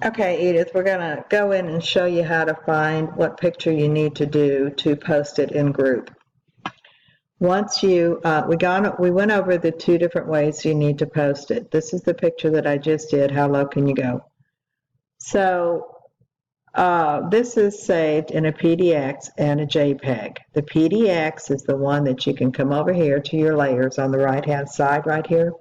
Okay, Edith, we're going to go in and show you how to find what picture you need to do to post it in group. Once you, we went over the two different ways you need to post it. This is the picture that I just did. How low can you go? So this is saved in a PDX and a JPG. The PDX is the one that you can come over here to your layers on the right-hand side right here.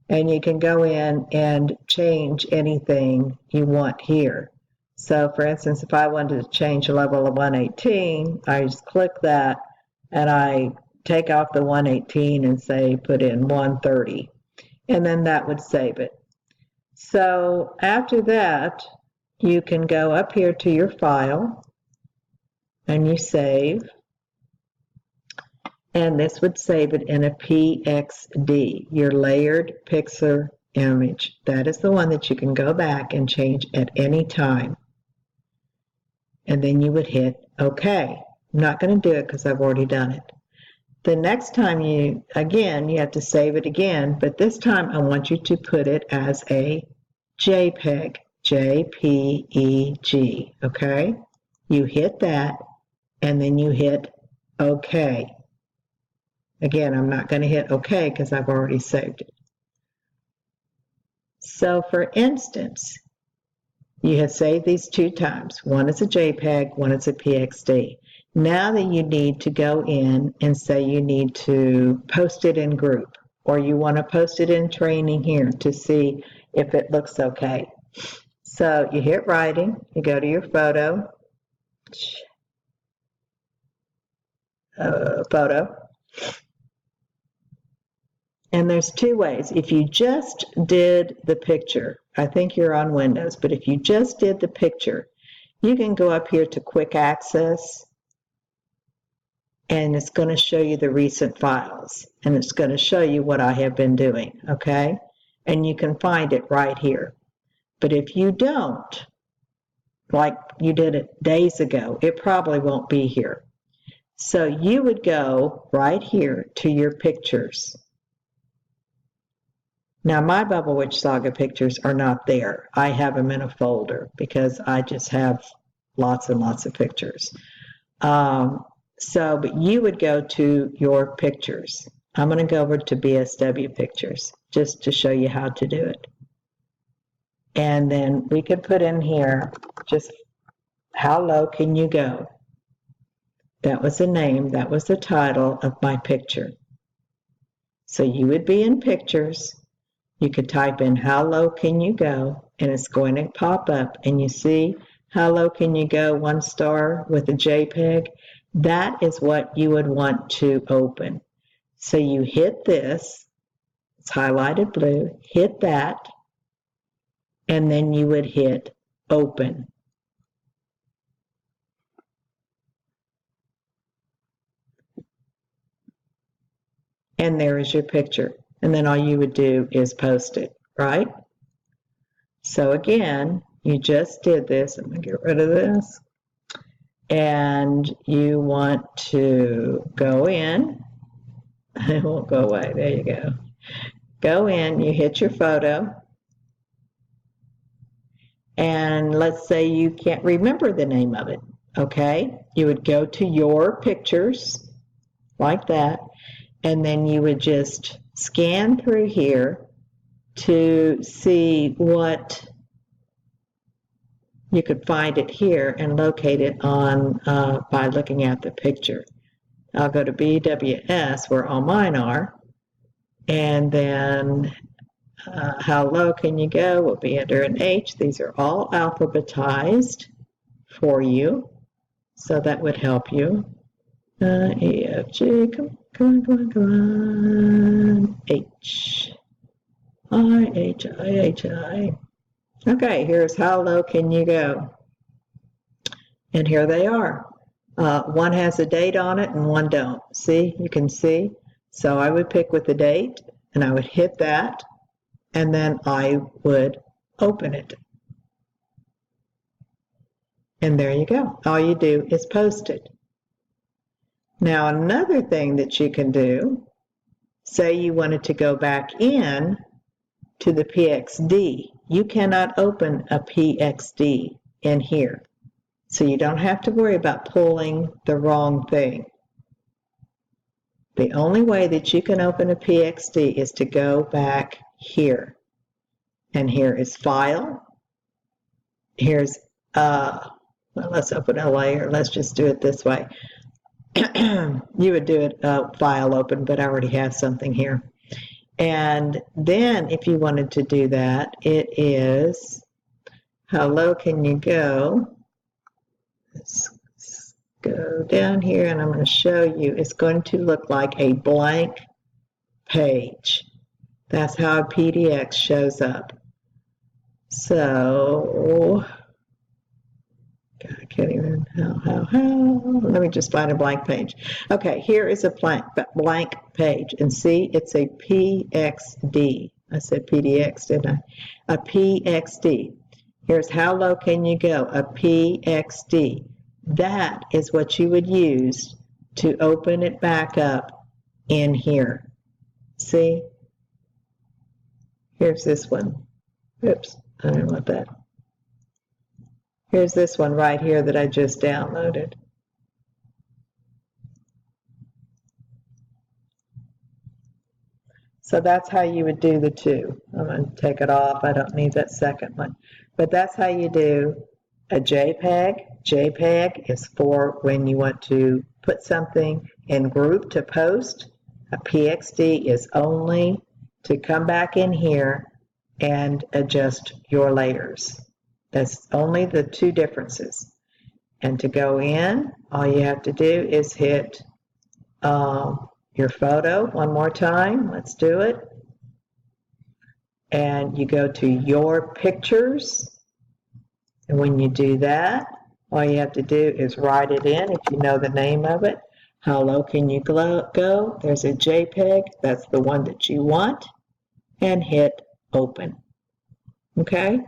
And you can go in and change anything you want here. So for instance, if I wanted to change a level of 118, I just click that and I take off the 118 and say put in 130. And then that would save it. So after that, you can go up here to your file and you save. And this would save it in a PXD, your layered picture image. That is the one that you can go back and change at any time. And then you would hit OK. I'm not going to do it because I've already done it. The next time you have to save it again, but this time I want you to put it as a JPEG, JPEG, okay? You hit that, and then you hit OK. Again, I'm not going to hit OK because I've already saved it. So for instance, you have saved these two times. One is a JPEG, one is a PXD. Now that you need to go in and say you need to post it in group, or you want to post it in training here to see if it looks okay. So you hit writing, you go to your photo, and there's two ways. If you just did the picture, I think you're on Windows, but if you just did the picture, you can go up here to Quick Access, and it's going to show you the recent files, and it's going to show you what I have been doing, okay? And you can find it right here. But if you don't, like you did it days ago, it probably won't be here. So you would go right here to your pictures. Now my Bubble Witch Saga pictures are not there. I have them in a folder because I just have lots and lots of pictures. But you would go to your pictures. I'm going to go over to BSW pictures just to show you how to do it. And then we could put in here just how low can you go? That was the name, that was the title of my picture. So you would be in pictures. You could type in how low can you go, and it's going to pop up, and you see how low can you go, 1 star with a JPEG. That is what you would want to open. So you hit this, it's highlighted blue, hit that, and then you would hit open. And there is your picture. And then all you would do is post it, right? So again, you just did this. I'm going to get rid of this. And you want to go in. It won't go away. There you go. Go in, you hit your photo. And let's say you can't remember the name of it, okay? You would go to your pictures, like that, and then you would just scan through here to see what you could find it here and locate it on by looking at the picture. I'll go to BWS where all mine are, and then how low can you go will be under an H. These are all alphabetized for you, so that would help you. E, F, G, come on, H, I, H, I, H, I. Okay, here's how low can you go. And here they are. One has a date on it and one don't. See, you can see. So I would pick with the date, and I would hit that, and then I would open it. And there you go. All you do is post it. Now another thing that you can do, say you wanted to go back in to the PXD. you cannot open a PXD in here. So you don't have to worry about pulling the wrong thing. The only way that you can open a PXD is to go back here. And here is File. Here's, well, let's open a layer. Let's just do it this way. You would do it File Open, but I already have something here. And then if you wanted to do that, it is, how low can you go? Let's go down here and I'm going to show you. It's going to look like a blank page. That's how a PDX shows up. So, I can't even, how, let me just find a blank page. Okay, here is a blank page, and see, it's a PXD. I said PDX, didn't I? A PXD. Here's how low can you go, a PXD. That is what you would use to open it back up in here. See? Here's this one. Oops, I don't want that. Here's this one right here that I just downloaded. So that's how you would do the two. I'm going to take it off. I don't need that second one. But that's how you do a JPEG. JPEG is for when you want to put something in group to post. A PXD is only to come back in here and adjust your layers. That's only the two differences. And to go in, all you have to do is hit your photo one more time. Let's do it. And you go to your pictures. And when you do that, all you have to do is write it in if you know the name of it. How low can you go? There's a JPEG. That's the one that you want. And hit open. Okay?